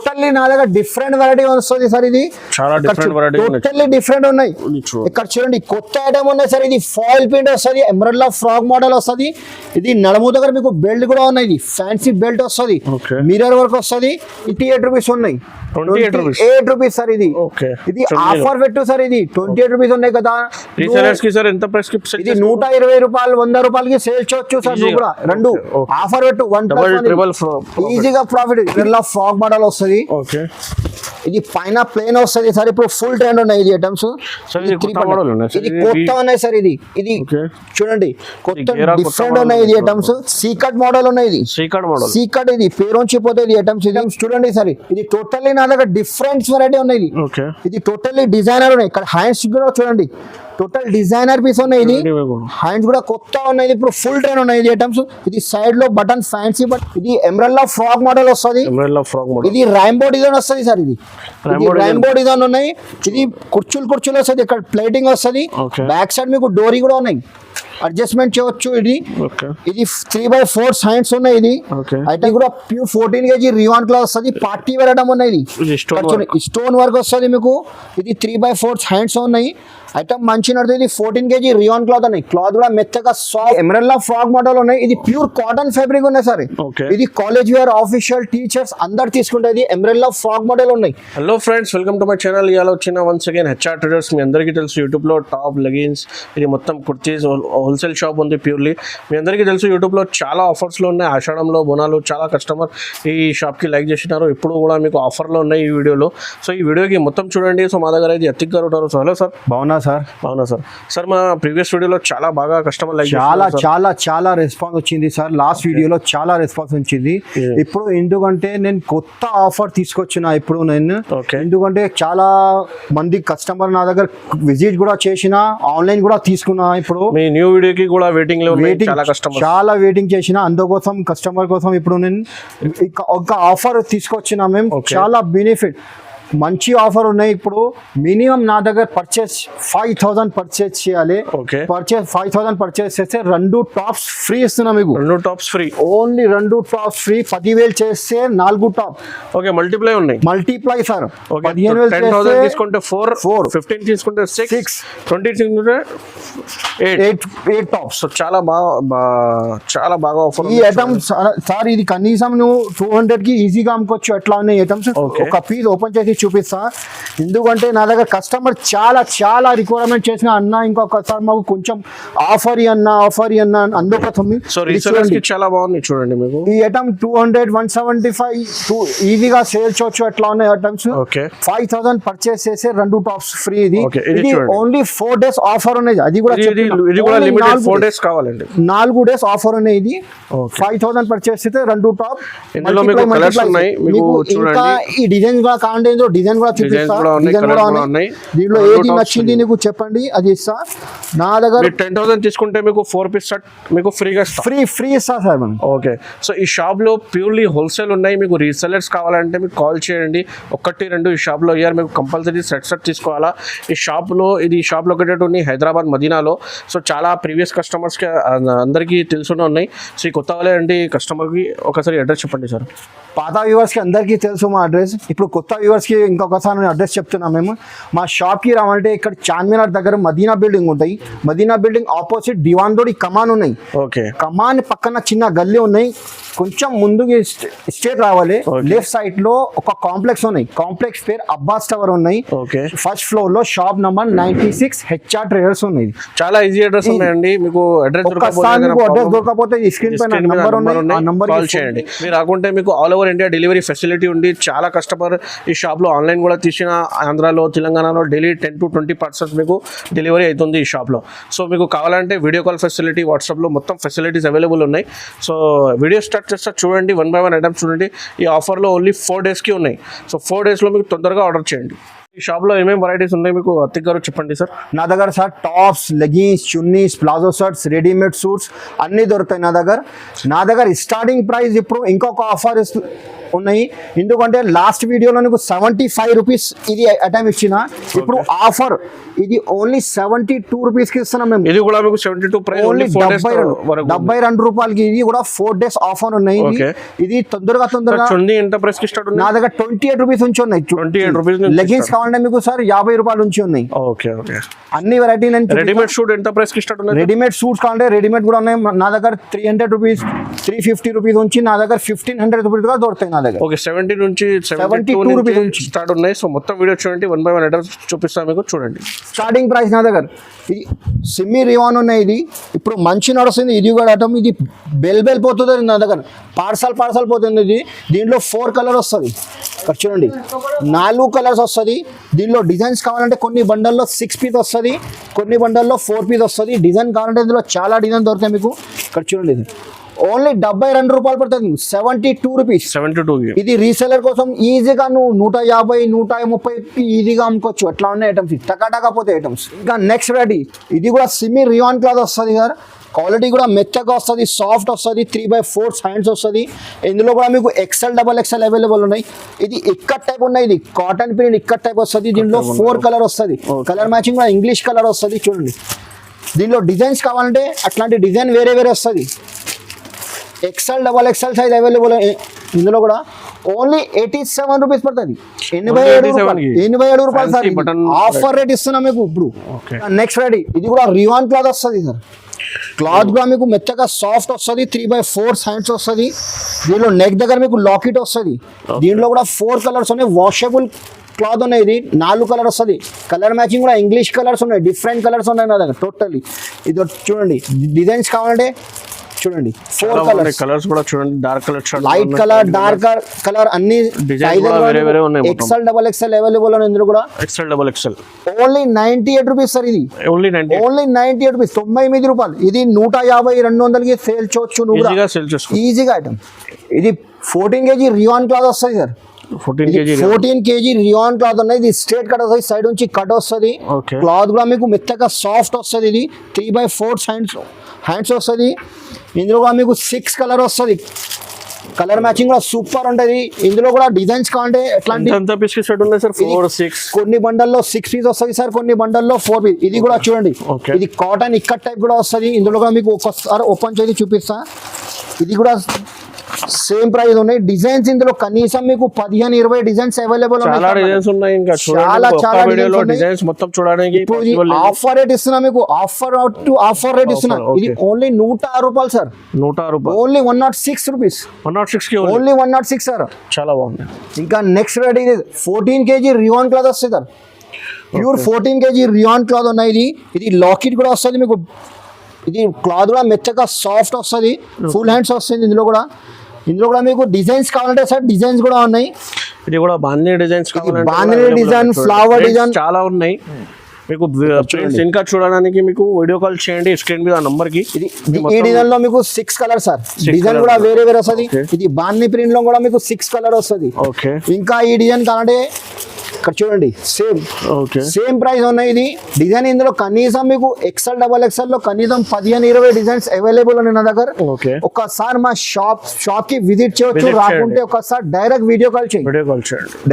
Totally నా దగ్గర different variety వస్తుంది సార్. ఇది చాలా డిఫరెంట్ వెరైటీ టోటల్లీ డిఫరెంట్ ఉన్నాయి. ఇక్కడ చూడండి కొత్త ఐటమ్ ఉన్నాయి సార్. ఇది ఫాయిల్ ప్రింట్ వస్తుంది, ఎమరల్డ్ ఫ్రాక్ మోడల్ వస్తుంది. ఇది నడుము దగ్గర మీకు బెల్ట్ కూడా ఉన్నాయి. ఇది ఫ్యాన్సీ బెల్ట్ వస్తుంది, మిర్రర్ వర్క్ వస్తుంది. 88 రూపీస్ ఉన్నాయి. 28 రూపీస్ సార్. ఇది ఇది ఆఫర్ పెట్టు సార్. ఇది 28 రూపీస్ ఉన్నాయి కదా. ఇది 120 రూపాయలు 100 రూపాయలకి సేల్ చేయొచ్చు సార్. నువ్వు కూడా రెండు ఆఫర్ పెట్టు. 1 ఈజీగా ప్రాఫిట్. ఫ్రాక్ మోడల్ వస్తుంది. ఇది పైన ప్లేన్ వస్తుంది సార్. ఇప్పుడు ఫుల్ ట్రెండ్ ఉన్నాయి ఇది ఐటమ్స్. ఇది కొత్త ఉన్నాయి సార్. ఇది ఇది చూడండి కొత్త డిఫరెంట్ ఉన్నాయి ఇది ఐటమ్స్. సీకట్ మోడల్ ఉన్నాయి. ఇది సీకట్ ఇది పేరుంచి పోతే ఇది ఐటమ్స్. ఇది చూడండి సార్. ఇది టోటల్లీ నా దగ్గర డిఫరెంట్ వెరైటీ ఉన్నాయి. ఇది టోటల్లీ డిజైనర్ ఉన్నాయి. ఇక్కడ హ్యాండ్స్ కూడా చూడండి టోటల్ డిజైనర్ పీస్ ఉన్నాయి. ఇది హ్యాండ్స్ కూడా కొత్త ఉన్నాయి. ఇప్పుడు ఫుల్ ట్రెండ్ ఉన్నాయి ఇది ఐటమ్స్. ఇది సైడ్ లో బటన్ ఫ్యాన్సీ బట్ ఇది ఎమరల్డ్ ఫ్రాక్ మోడల్ వస్తుంది. ఇది రైంబో డిజైన్ వస్తుంది సార్. ఇది రైంబో డిజైన్ ఉన్నాయి. ఇది కుర్చీలు వస్తుంది. ఇక్కడ ప్లేటింగ్ వస్తుంది. బ్యాక్ సైడ్ మీకు డోరీ కూడా ఉన్నాయి, అడ్జస్ట్మెంట్ చేయవచ్చు. ఇది 3/4 హ్యాండ్స్ ఉన్నాయి. ఇది ఐటమ్ కూడా ప్యూర్ 14 kg రివాన్ క్లాత్ వస్తుంది. పార్టీ వేర్ ఐటమ్ ఉన్నాయి. ఇది స్టోన్ వర్క్ వస్తుంది మీకు. ఇది 3/4 హ్యాండ్స్ ఉన్నాయి. ఐటమ్ మంచి నడుతుంది. ఇది 14 kg రియాన్ క్లాత్ ఉన్నాయి. క్లాత్ కూడా మెత్తగా సాఫ్ట్ ఎమరల్డ్ ఫ్రాక్ మోడల్ ఉన్నాయి. ఇది ప్యూర్ కాటన్ ఫ్యాబ్రిక్ ఉన్నాయి సార్. ఇది కాలేజ్ వేర్ ఆఫీషియల్ టీచర్స్ అందరు తీసుకుంటే ఎమరల్డ్ ఫ్రాక్ మోడల్ ఉన్నాయి. Hello friends, welcome to my channel. ఇవాళ వచ్చిన వన్స్ అగైన్ హెచ్ఆర్ ట్రేడర్స్. మీ అందరికీ తెలుసు యూట్యూబ్ లో టాప్ లెగిన్స్, ఇది మొత్తం కుర్తీస్ హోల్సేల్ షాప్ ఉంది ప్యూర్లీ. మీ అందరికీ తెలుసు యూట్యూబ్ లో చాలా ఆఫర్స్ లో ఉన్నాయి. ఆషాఢంలో బోనాలు చాలా కస్టమర్ ఈ షాప్ కి లైక్ చేసినారు. ఇప్పుడు కూడా మీకు ఆఫర్ లో ఉన్నాయి ఈ వీడియోలో. సో ఈ వీడియోకి మొత్తం చూడండి. సో మా దగ్గర అయితే అతిక్ గారు ఉంటారు. So hello sir. బాగున్నా సార్. అవునా సార్. సార్ మా ప్రీవియస్ వీడియోలో చాలా బాగా కస్టమర్ లైక్ చాలా రెస్పాన్స్ వచ్చింది సార్. లాస్ట్ వీడియోలో చాలా రెస్పాన్స్ వచ్చింది. ఇప్పుడు ఎందుకంటే నేను కొత్త ఆఫర్ తీసుకొచ్చిన. ఇప్పుడు నేను ఎందుకంటే చాలా మంది కస్టమర్ నా దగ్గర విజిట్ కూడా చేసిన, ఆన్లైన్ కూడా తీసుకున్నా. ఇప్పుడు మీ న్యూ వీడియోకి కూడా వెయిటింగ్ చాలా వెయిటింగ్ చేసిన. అందుకోసం కస్టమర్ కోసం ఇప్పుడు నేను ఒక ఆఫర్ తీసుకొచ్చిన. మేము చాలా బెనిఫిట్ మంచి ఆఫర్ ఉన్నాయి. ఇప్పుడు మినిమం నా దగ్గర పర్చేస్ 5000 పర్చేస్ చేయాలి. 5000 పర్చేస్ చేస్తే 2 టాప్స్ ఫ్రీ ఇస్తున్నా మీకు. 2 tops free. Only 2 tops free. 10,000 చేస్తే 4 టాప్. ఓకే, మల్టిప్లై ఉన్నాయి. Multiply sir. 10,000 తీసుకుంటే 4, 15 తీసుకుంటే 6, 20 తీసుకుంటే 8 టాప్స్. సో చాలా బాగా ఆఫర్. ఈ ఐటమ్స్ సార్ ఇది కనీసం నువ్వు 200 కి ఈజీగా అమ్ముకోవచ్చు. ఎట్లా ఉన్నాయి ఐటమ్స్. ఒక పీస్ ఓపెన్ చేసి చూపిస్తా. ఎందుకంటే నా దగ్గర కస్టమర్ చాలా రిక్వైర్మెంట్ చేసిన. అన్న ఇంకొకసారి మాకు కొంచెం ఆఫర్ అన్న అందుకోసం చాలా బాగుంది చూడండి. మీకు ఈ ఐటమ్ 200, 175 ఈజీగా సేల్ చేయొచ్చు. ఎట్లా ఉన్నాయి ఐటమ్స్. 5000 పర్చేస్ చేసే 2 టాప్స్ ఫ్రీ. ఇది ఓన్లీ 4 days ఆఫర్ ఉన్నాయి. అది కూడా 4 days కావాలండి. 4 days ఆఫర్ ఉన్నాయి. ఇది 5000 పర్చేస్ చేస్తే 2 టాప్. ఇంకా ఈ డిజైన్ కూడా కాండి. డిజైన్ కూడా చూపిస్తా. దీంట్లో ఏది నచ్చింది నీకు చెప్పండి, అది ఇస్తా. నా దగ్గర 10,000 తీసుకుంటే మీకు 4 పీస్ షర్ట్ మీకు ఫ్రీగా ఫ్రీ ఇస్తా సార్ మనం. ఓకే, సో ఈ షాప్ లో ప్యూర్లీ హోల్సేల్ ఉన్నాయి. మీకు రీసెలర్స్ కావాలంటే మీకు కాల్ చేయండి. 1, 2 ఈ షాప్ లో ఇయర్ మీకు కంపల్సరీ సెట్ తీసుకోవాలా. ఈ షాప్ లొకేటెడ్ ఉంది హైదరాబాద్ మదీనాలో. సో చాలా ప్రీవియస్ కస్టమర్స్ కి అందరికీ తెలుసునే ఉన్నాయి. సో ఈ కొత్త వాళ్ళే అండి కస్టమర్ కి ఒకసారి అడ్రస్ చెప్పండి సార్. పాత వ్యూవర్స్ కి అందరికీ తెలుసు మా అడ్రస్. ఇప్పుడు కొత్త వ్యూవర్స్ కి ఇంకొకసారి అడ్రస్ చెప్తున్నాం. మేము మా షాప్ కి రావాలంటే ఇక్కడ చార్మినార్ దగ్గర మదీనా బిల్డింగ్ ఉంటాయి. మదీనా బిల్డింగ్ ఆపోజిట్ దివాన్దోడి కమాన్ ఉన్నాయి. కమాన్ పక్కన చిన్న గల్లీ ఉన్నాయి. కొంచెం ముందుకి స్ట్రేట్ రావాలి. లెఫ్ట్ సైడ్ లో ఒక కాంప్లెక్స్ ఉన్నాయి. కాంప్లెక్స్ పేరు అబ్బాస్ టవర్ ఉన్నాయి. ఫస్ట్ ఫ్లోర్ లో షాప్ నంబర్ 96 హెచ్ఆర్ ట్రేడర్స్ ఉన్నాయి. చాలా ఈజీ అడ్రస్ ఉన్నాయండి. మీకు అడ్రస్ దొరకపోతే స్క్రీన్ పైన నంబర్ కాల్ చేయండి. మీరు రాకుంటే మీకు all over India delivery facility ఉంది. చాలా కస్టమర్ ఈ షాప్ లో ఆన్లైన్ కూడా తీసిన. ఆంధ్రాలో తెలంగాణలో డైలీ 10 to 20 parcels మీకు డెలివరీ అవుతుంది ఈ షాప్ లో. సో మీకు కావాలంటే వీడియో కాల్ ఫెసిలిటీ, వాట్సాప్ లో మొత్తం ఫెసిలిటీస్ అవైలబుల్ ఉన్నాయి. సో వీడియో స్టార్ట్ చేస్తా చూడండి. 1 by 1 ఐటమ్స్ చూడండి. ఈ ఆఫర్ లో ఓన్లీ 4 days కి ఉన్నాయి. సో 4 days లో మీకు తొందరగా ఆర్డర్ చేయండి. ఈ షాప్ లో ఏమేమి వెరైటీస్ ఉన్నాయి మీకు అతిక్ గారు చెప్పండి సార్. నా దగ్గర sir tops, leggings, chunnis, palazzo shirts, readymade suits అన్నీ దొరుకుతాయి నా దగ్గర స్టార్టింగ్ ప్రైస్ ఇప్పుడు ఇంకొక ఆఫర్ ఉన్నాయి. ఎందుకంటే లాస్ట్ వీడియోలో నీకు 75 రూపీస్ ఇది ఐటమ్ ఇచ్చిన, ఇప్పుడు ఆఫర్ ఇది ఓన్లీ 72 రూపీస్కి ఇస్తున్నాం మేము. ఇది కూడా మీకు 72 ప్రైస్ ఓన్లీ ఓన్లీ 72 రూపాయలకి. ఇది కూడా 4 days ఆఫర్ ఉన్నాయి. ఇది తొందరగా చున్నీ ఎంత ప్రైస్ కి స్టార్ట్ ఉంది? నా దగ్గర 28 రూపీస్ నుంచి ఉన్నాయి. 28 రూపీస్. లెగిన్స్ కావాలంటే మీకు సార్ 50 రూపాయల నుంచి ఉన్నాయి. Okay okay. అన్ని వెరైటీ. రెడీమేడ్ షూట్ ఎంత ప్రైస్ కి స్టార్ట్ ఉన్నాయి? రెడీమేడ్ సూట్స్ కావాలంటే రెడీమేడ్ కూడా ఉన్నాయి నా దగ్గర. 300 రూపీస్, 350 రూపీస్ నుంచి నా దగ్గర 1500 రూపీస్ గా దొరుకుతాయి నా దగ్గర. ఓకే, 70 నుంచి 72 రూపీస్ నుంచి స్టార్ట్ ఉన్నాయి. సో మొత్తం వీడియో చూడండి, 1 by 1 ఐటమ్స్ చూపిస్తాను మీకు, చూడండి. స్టార్టింగ్ ప్రైస్ నా దగ్గర ఇది సిమ్మి రివాన్ ఉన్నాయి. ఇది ఇప్పుడు మంచి నడుస్తుంది. ఇది కూడా ఐటమ్ ఇది బెల్ పోతుంది నా దగ్గర. పార్సల్ పోతుంది. ఇది దీంట్లో 4 కలర్ వస్తుంది. ఇక్కడ చూడండి 4 కలర్స్ వస్తుంది. దీనిలో డిజైన్స్ కావాలంటే కొన్ని బండల్లో 6 పీస్ వస్తుంది, కొన్ని బండల్లో 4 పీస్ వస్తుంది. డిజైన్ కావాలంటే ఇందులో చాలా డిజైన్ దొరుకుతాయి మీకు. ఇక్కడ చూడండి ఇది ఓన్లీ 72 రూపాయలు పడుతుంది. 72 రూపీస్. 72. ఇది రీసెలర్ కోసం ఈజీగా నువ్వు 150, 130 ఈజీగా అమ్ముకోవచ్చు. అట్లా ఉన్నాయి ఐటమ్స్, టకాటకా పోతే ఐటమ్స్. ఇంకా నెక్స్ట్ వెరైటీ ఇది కూడా సిమి రియాన్ క్లాత్ వస్తుంది సార్. క్వాలిటీ కూడా మెత్తగా వస్తుంది, సాఫ్ట్ వస్తుంది. 3/4 హ్యాండ్స్ వస్తుంది. ఇందులో కూడా మీకు XL, XXL అవైలబుల్ ఉన్నాయి. ఇది ఇక్కట్ టైప్ ఉన్నాయి. ఇది కాటన్ ప్రింట్ ఇక్కట్ టైప్ వస్తుంది. దీంట్లో 4 కలర్ వస్తుంది. కలర్ మ్యాచింగ్ కూడా ఇంగ్లీష్ కలర్ వస్తుంది. చూడండి దీనిలో డిజైన్స్ కావాలంటే అట్లాంటి డిజైన్ వేరే వస్తుంది. XL, XXL size available. ఇందులో కూడా ఓన్లీ 87 రూపీస్ పడుతుంది. 87 రూపాయలు సార్. ఆఫర్ రేట్ ఇస్తున్నా మీకు ఇప్పుడు. నెక్స్ట్ వెరైటీ ఇది కూడా రివాన్ క్లాత్ వస్తుంది సార్. క్లాత్ కూడా మీకు మెత్తగా సాఫ్ట్ వస్తుంది. 3/4 హ్యాండ్స్ వస్తుంది. దీనిలో నెక్ దగ్గర మీకు లాకెట్ వస్తుంది. దీంట్లో కూడా 4 కలర్స్ ఉన్నాయి. వాషబుల్ క్లాత్ ఉన్నాయి. ఇది 4 కలర్ వస్తుంది. కలర్ మ్యాచింగ్ కూడా ఇంగ్లీష్ కలర్స్ ఉన్నాయి. డిఫరెంట్ కలర్స్ ఉన్నాయి నా దగ్గర టోటల్లీ. ఇది చూడండి డిజైన్స్ కావాలంటే చూడండి 4 కలర్స్ కూడా చూడండి. Dark colour, light colour, dark colour అన్ని వేరే ఉన్నాయి. XL, XXL అవైలబుల్ ఉన్నాయి. ఇందులో కూడా XL, XXL only 98 rupees sir. ఇది ఓన్లీ 98 రూపీస్, 98 రూపాయలు. ఇది 150, 200కి సేల్ చేయొచ్చు ఈజీగా ఐటమ్. ఇది 14 kg రియాన్ క్లాత్ వస్తుంది సార్. 14 kg రియాన్ క్లాత్ ఉన్నాయి. ఇది స్ట్రేట్ కట్ వస్తుంది, సైడ్ నుంచి కట్ వస్తుంది. క్లాత్ కూడా మీకు మెత్తగా సాఫ్ట్ వస్తుంది. ఇది 3/4 హ్యాండ్స్ వస్తుంది. ఇందులో కూడా మీకు 6 కలర్ వస్తుంది. కలర్ మ్యాచింగ్ కూడా సూపర్ ఉంటుంది. ఇందులో కూడా డిజైన్స్ కావాలంటే ఎట్లాంటి కొన్ని బండల్లో 6 పీస్ వస్తుంది సార్, కొన్ని బండల్లో 4 పీస్. ఇది కూడా చూడండి ఇది కాటన్ ఇక్కట్ టైప్ కూడా వస్తుంది. ఇందులో కూడా మీకు ఒకసారి ఓపెన్ చేసి చూపిస్తా. ఇది కూడా సేమ్ ప్రైస్ ఉన్నాయి. డిజైన్స్ ఇందులో కనీసం మీకు 15-20 డిజైన్స్ అవైలబుల్ ఆఫర్ రేట్ ఇస్తున్నా మీకు. ఆఫర్ రేట్ ఇస్తున్నా. ఇది ఓన్లీ 106 రూపాయలు సార్. 106 రూపాయలు. Only 106 rupees. 106 only 106 sir. చాలా బాగుంది. ఇంకా నెక్స్ట్ రేట్ ఇది 14 kg రియాన్ క్లాత్ వస్తుంది సార్. ప్యూర్ 14 kg రియాన్ క్లాత్ ఉన్నాయి. ఇది లాకెట్ కూడా వస్తుంది మీకు. ఇది క్లాత్ కూడా మెత్తగా సాఫ్ట్ వస్తుంది. ఫుల్ హ్యాండ్స్ వస్తుంది. ఇందులో కూడా మీకు డిజైన్స్ కావాలంటే సార్ డిజైన్స్ కూడా ఉన్నాయి. ఇది కూడా bandhani designs, bandhani design, flower design చాలా ఉన్నాయి. మీకు ఇంకా చూడడానికి మీకు వీడియో కాల్ చేయండి స్క్రీన్ మీద నంబర్ కి. ఈ డిజైన్ లో మీకు 6 కలర్ సార్. డిజైన్ కూడా వేరే వస్తుంది. ఇది బాంధనీ ప్రింట్ లో కూడా మీకు 6 కలర్ వస్తుంది. ఇంకా ఈ డిజైన్ కావాలంటే ఇక్కడ చూడండి సేమ్ ప్రైస్ ఉన్నాయి. ఇది డిజైన్ ఇందులో కనీసం మీకు XL, XXL లో కనీసం 15-20 డిజైన్స్ అవైలబుల్ ఉన్నాయి నా దగ్గర. ఒక్కసారి మా షాప్ కి విజిట్ చేయొచ్చు. రాకుంటే ఒకసారి డైరెక్ట్ వీడియో కాల్ చేయండి.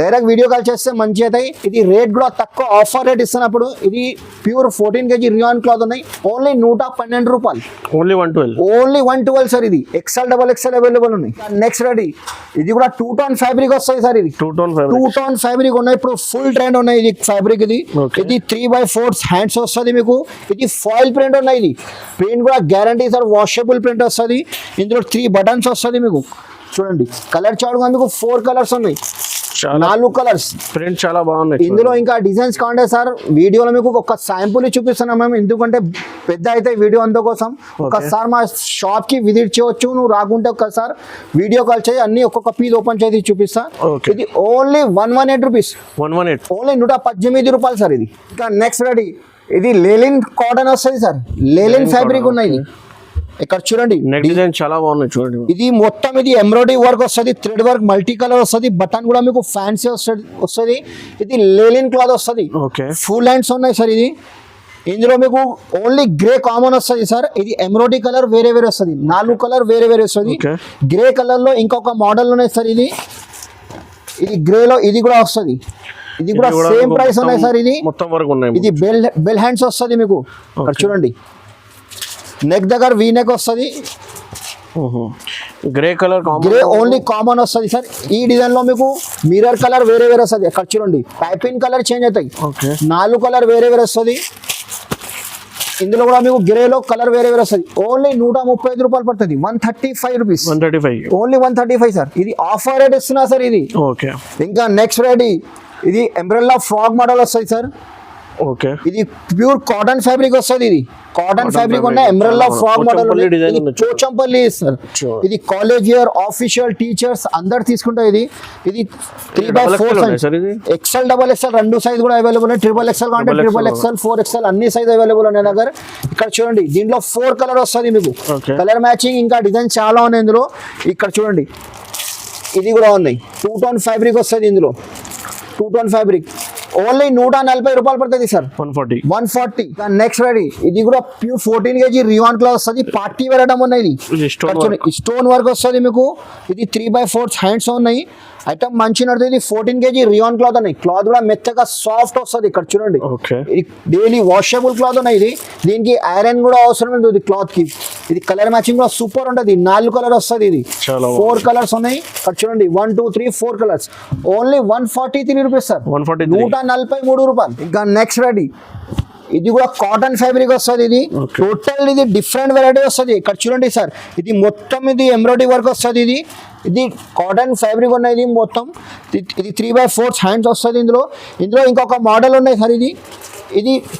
డైరెక్ట్ వీడియో కాల్ చేస్తే మంచి అవుతాయి. ఇది రేట్ కూడా తక్కువ ఆఫర్ రేట్ ఇస్తున్నప్పుడు. ఇది ప్యూర్ 14 kg రియాన్ క్లాత్ ఉన్నాయి. ఓన్లీ 112 రూపాయలు. Only 112 sir. ఇది XL, XXL అవైలబుల్ ఉన్నాయి. నెక్స్ట్ రెడీ ఇది కూడా 2 టోన్ ఫ్యాబ్రిక్ వస్తాయి సార్. ఇది 2 టోన్ ఫ్యాబ్రిక్ ఉన్నాయి. ఇప్పుడు ఫుల్ ట్రెండ్ ఉన్నాయి ఇది ఫ్యాబ్రిక్. ఇది 3/4 హ్యాండ్స్ వస్తుంది మీకు. ఇది ఫాయిల్ ప్రింట్ ఉన్నాయి. ఇది ప్రింట్ కూడా గ్యారంటీ సార్. వాషబుల్ ప్రింట్ వస్తుంది. ఇందులో 3 బటన్స్ వస్తుంది మీకు. చూడండి కలర్ చార్ట్ కూడా మీకు 4 కలర్స్ ఉన్నాయి. 4 కలర్స్. ప్రింట్ చాలా బాగున్నాయి. ఇందులో ఇంకా డిజైన్స్ కావాలంటే సార్ వీడియోలో మీకు ఒక శాంపుల్ చూపిస్తున్నాం మేము. ఎందుకంటే పెద్ద అయితే వీడియో అందుకోసం. ఒకసారి మా షాప్ కి విజిట్ చేయవచ్చు. నువ్వు రాకుంటే ఒకసారి వీడియో కాల్ చేయి. అన్ని ఒక్కొక్క పీస్ ఓపెన్ చేసి చూపిస్తా. ఇది ఓన్లీ 118 రూపీస్. ఓన్లీ 118 రూపాయలు సార్. ఇది ఇంకా నెక్స్ట్ రెడీ ఇది లేలిన్ కాటన్ వస్తుంది సార్. లేలిన్ ఫ్యాబ్రిక్ ఉన్నాయి. ఇక్కడ చూడండి నెక్ డిజైన్ చాలా బాగున్నాయి చూడండి. ఇది మొత్తం ఇది ఎంబ్రాయిడరీ వర్క్ వస్తుంది, థ్రెడ్ వర్క్, మల్టీ కలర్ వస్తుంది, బటన్ కూడా మీకు ఫ్యాన్సీ వస్తుంది. ఇది లేలిన్ క్లాత్ వస్తుంది, ఓకే ఫుల్ హ్యాండ్స్ ఉన్నాయి సార్. ఇది ఇందులో మీకు ఓన్లీ గ్రే కామన్ వస్తుంది సార్. ఇది ఎంబ్రాయిడరీ కలర్ వేరే వేరే వస్తుంది, 4 కలర్ వేరే వేరే వస్తుంది. Okay. గ్రే కలర్ లో ఇంకొక మోడల్ ఉన్నాయి సార్. ఇది గ్రే లో ఇది కూడా వస్తుంది. ఇది కూడా సేమ్ ప్రైస్ ఉన్నాయి సార్. ఇది మొత్తం వరకు ఉన్నాయి. ఇది బెల్ హ్యాండ్స్ వస్తుంది మీకు. ఇక్కడ చూడండి నెక్ దగ్గర వీ నెక్ వస్తుంది. Grey colour grey only common వస్తుంది సార్. ఈ డిజైన్ లో మీకు మిర్రర్ కలర్ వేరే వేరే వస్తుంది. ఇక్కడ చూడండి పైపింగ్ కలర్ చేంజ్ అవుతాయి. ఓకే 4 కలర్ వేరే వేరే వస్తుంది. ఇందులో కూడా మీకు గ్రేలో కలర్ వేరే వేరే వస్తుంది. ఓన్లీ 135 రూపాయలు పడుతుంది. 135 రూపీస్, 135 ఓన్లీ 135 సార్. ఇది ఆఫర్ రేట్ ఇస్తున్నా సార్. ఇది ఓకే ఇంకా నెక్స్ట్ రేట్ ఇది ఎంబ్రెల్లా ఫ్రాక్ మోడల్ వస్తుంది సార్. ఓకే ఇది ప్యూర్ కాటన్ ఫ్యాబ్రిక్ వస్తుంది. ఇది కాటన్ ఫ్యాబ్రిక్ ఉన్న umbrella frock model. Pochampally sir. ఇది కాలేజ్ ఇయర్ ఆఫీషియల్ టీచర్స్ అందరు తీసుకుంటారు. ఇది 3x4 XL double XL 2 size కూడా అవైలబుల్ ఉన్నాయి. ట్రిపుల్ ఎక్స్ఎల్ అంటే ట్రిపుల్ ఎక్స్ఎల్ 4XL అన్ని సైజ్ అవైలబుల్ ఉన్నాయి దగ్గర. ఇక్కడ చూడండి దీంట్లో 4 కలర్ వస్తుంది మీకు. కలర్ మ్యాచింగ్ ఇంకా డిజైన్ చాలా ఉన్నాయి ఇందులో. ఇక్కడ చూడండి ఇది కూడా ఉన్నాయి. 2 టోన్ ఫ్యాబ్రిక్ వస్తుంది ఇందులో. 2 టోన్ ఫ్యాబ్రిక్ ఓన్లీ 140 రూపాయలు పడుతుంది సార్. 140. నెక్స్ట్ రెడీ ఇది కూడా ప్యూర్ 14 kg రివాన్ క్లాత్ వస్తుంది. పార్టీ వేర్ ఐటమ్ ఉన్నాయి. ఇది స్టోన్ వర్క్ వస్తుంది మీకు. ఇది 3x4 హ్యాండ్స్ ఉన్నాయి. ఐటమ్ మంచి నడుతుంది. 14 kg రియాన్ క్లాత్ ఉన్నాయి. క్లాత్ కూడా మెత్తగా సాఫ్ట్ వస్తుంది. ఇక్కడ చూడండి ఇది డైలీ వాషబుల్ క్లాత్ ఉన్నాయి. ఇది దీనికి ఐరన్ కూడా అవసరం ఉంటుంది క్లాత్ కి. ఇది కలర్ మ్యాచింగ్ కూడా సూపర్ ఉంటుంది. 4 కలర్ వస్తుంది. ఇది 4 కలర్స్ ఉన్నాయి. ఇక్కడ చూడండి 1 2 3 4 కలర్స్. Only 143 rupees sir. 143 రూపాయలు. ఇంకా నెక్స్ట్ రెడీ ఇది కూడా కాటన్ ఫ్యాబ్రిక్ వస్తుంది. ఇది టోటల్ ఇది డిఫరెంట్ వెరైటీ వస్తుంది. ఇక్కడ చూడండి సార్ ఇది మొత్తం ఇది ఎంబ్రాయిడరీ వర్క్ వస్తుంది. ఇది కాటన్ ఫ్యాబ్రిక్ ఉన్నాయి. ఇది మొత్తం ఇది 3x4 హ్యాండ్స్ వస్తుంది. ఇందులో ఇంకొక మోడల్ ఉన్నాయి సార్. ఇది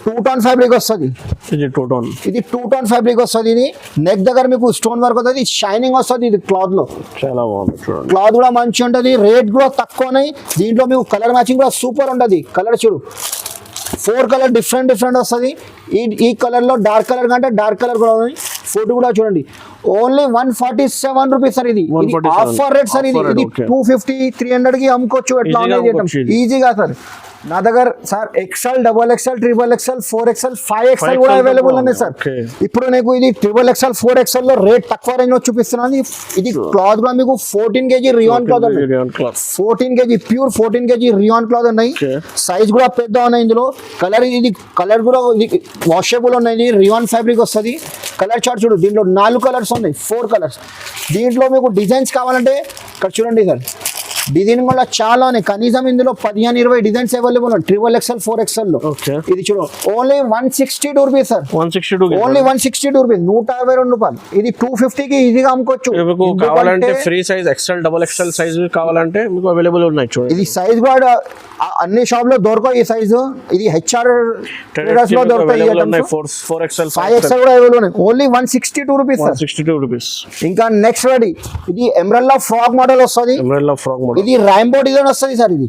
2 టోన్ ఫ్యాబ్రిక్ వస్తుంది. ఇది 2 టోన్ ఫ్యాబ్రిక్ వస్తుంది. ఇది నెక్ దగ్గర మీకు స్టోన్ వర్క్ వస్తుంది. షైనింగ్ వస్తుంది. ఇది క్లాత్ లో చాలా బాగుంది. క్లాత్ కూడా మంచి ఉంటుంది. రేట్ కూడా తక్కువ ఉన్నాయి. దీంట్లో మీకు కలర్ మ్యాచింగ్ కూడా సూపర్ ఉంటుంది. కలర్ చూడు 4 కలర్ డిఫరెంట్ వస్తుంది. ఈ కలర్ లో డార్క్ కలర్ కంటే డార్క్ కలర్ కూడా ఉంది. ఫోటో కూడా చూడండి ఓన్లీ 147 రూపీస్ సార్. ఇది ఆఫర్ రేట్ సార్. ఇది 250 300 కి అమ్ముకోవచ్చు. ఎట్లా ఈజీగా సార్. నా దగ్గర sir XL double XL triple XL 4XL 5XL కూడా అవైలబుల్ ఉన్నాయి సార్. ఇప్పుడు నీకు ఇది ట్రిపుల్ XL 4XL లో రేట్ తక్కువ రేంజ్ లో చూపిస్తున్నాను. ఇది క్లాత్ కూడా మీకు 14 kg రియాన్ క్లాత్ ఉన్నాయి. 14 kg pure 14 kg rayon cloth ఉన్నాయి. సైజ్ కూడా పెద్ద ఉన్నాయి. ఇందులో కలర్ కూడా వాషబుల్ ఉన్నాయి. రియాన్ ఫ్యాబ్రిక్ వస్తుంది. కలర్ చార్ట్ చూడు దీంట్లో 4 కలర్స్ ఉన్నాయి. 4 కలర్స్. దీంట్లో మీకు డిజైన్స్ కావాలంటే ఇక్కడ చూడండి సార్. డిజైన్ కూడా చాలా ఉన్నాయి. కనీసం ఇందులో 15-20 డిజైన్స్ అవైలబుల్ ఉన్నాయి. ట్రిపుల్ XL 4XL లో. ఇది చూడు only 162 rupees sir. Only 162 rupees, 152 రూపాయలు. ఇది 250 కి ఈజీగా అమ్ముకోవచ్చు. కావాలంటే free size XL double XL size కావాలంటే మీకు అవైలబుల్ ఉన్నాయి. చూడండి ఇది సైజ్ కూడా అన్ని షాప్ లో దొరకవు. ఈ సైజు ఇది HR ట్రేడర్స్ లో దొరుకుతాయి. 4XL 5XL కూడా అవైలబుల్ ఉన్నాయి. Only 162 rupees sir. 162 రూపీస్. ఇంకా నెక్స్ట్ రెడీ ఇది ఎంబ్రెల్లా ఫ్రాక్ మోడల్ వస్తుంది. ఇది రైంబో డిజైన్ వస్తుంది సార్. ఇది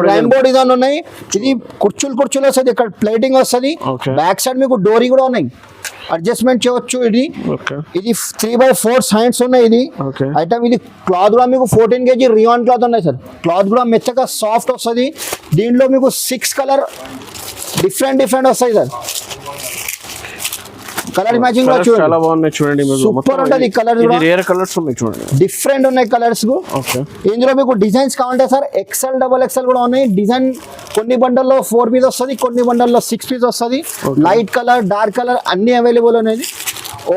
రైంబో డిజైన్ ఉన్నాయి. ఇది కుర్చీలు వస్తుంది. ఇక్కడ ప్లేటింగ్ వస్తుంది. బ్యాక్ సైడ్ మీకు డోరీ కూడా ఉన్నాయి. అడ్జస్ట్మెంట్ చేయవచ్చు. ఇది 3x4 హ్యాండ్స్ ఉన్నాయి. ఇది ఐటమ్ ఇది క్లాత్ కూడా మీకు 14 kg రియాన్ క్లాత్ ఉన్నాయి సార్. క్లాత్ కూడా మెత్తగా సాఫ్ట్ వస్తుంది. దీంట్లో మీకు 6 కలర్ డిఫరెంట్ వస్తాయి సార్. కలర్ మ్యాచింగ్ కూడా చూడండి చాలా బాగున్నాయి. చూడండి సూపర్ ఉంటుంది. కలర్ రేర్ కలర్స్ ఉన్నాయి. చూడండి డిఫరెంట్ ఉన్నాయి కలర్స్. ఇందులో మీకు డిజైన్స్ కావాలంటే సార్ XL డబల్ XL కూడా ఉన్నాయి. డిజైన్ కొన్ని బండల్లో 4 పీస్ వస్తుంది, కొన్ని బండల్లో 6 పీస్ వస్తుంది. లైట్ కలర్ డార్క్ కలర్ అన్ని అవైలబుల్ ఉన్నాయి.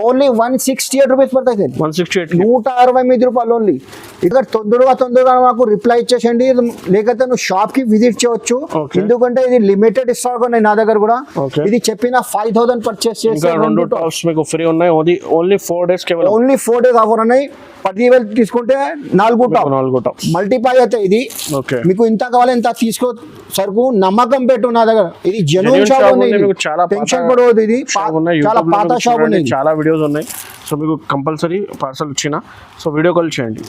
ఓన్లీ 168 రూపీస్ పడతాయి సార్. 168 రూపాయలు ఓన్లీ. ఇక్కడ తొందరగా మాకు రిప్లై ఇచ్చేసండి. లేకపోతే నువ్వు షాప్ కి విజిట్ చేయవచ్చు. ఎందుకంటే ఇది లిమిటెడ్ స్టాక్ ఉన్నాయి నా దగ్గర కూడా. ఇది చెప్పిన 5000 పర్చేస్ చేసి 2 టాప్స్ మీకు ఫ్రీ ఉన్నాయి. Only 4 days only 4 days offer ఉన్నాయి. 10,000 తీసుకుంటే 4 టాప్ మల్టిప్లై అయితే ఇది మీకు ఇంత కావాలి ఇంత తీసుకో. సరుకు నమ్మకం పెట్టు నా దగ్గర. ఇది జెన్యూన్ షాప్ ఉంది. టెన్షన్ పడవద్దు. ఇది చాలా పాత షాప్ ఉంది. చాలా వీడియోస్ ఉన్నాయి. సో మీకు కంపల్సరీ పార్సల్ వచ్చిన సో వీడియో కాల్ చేయండి.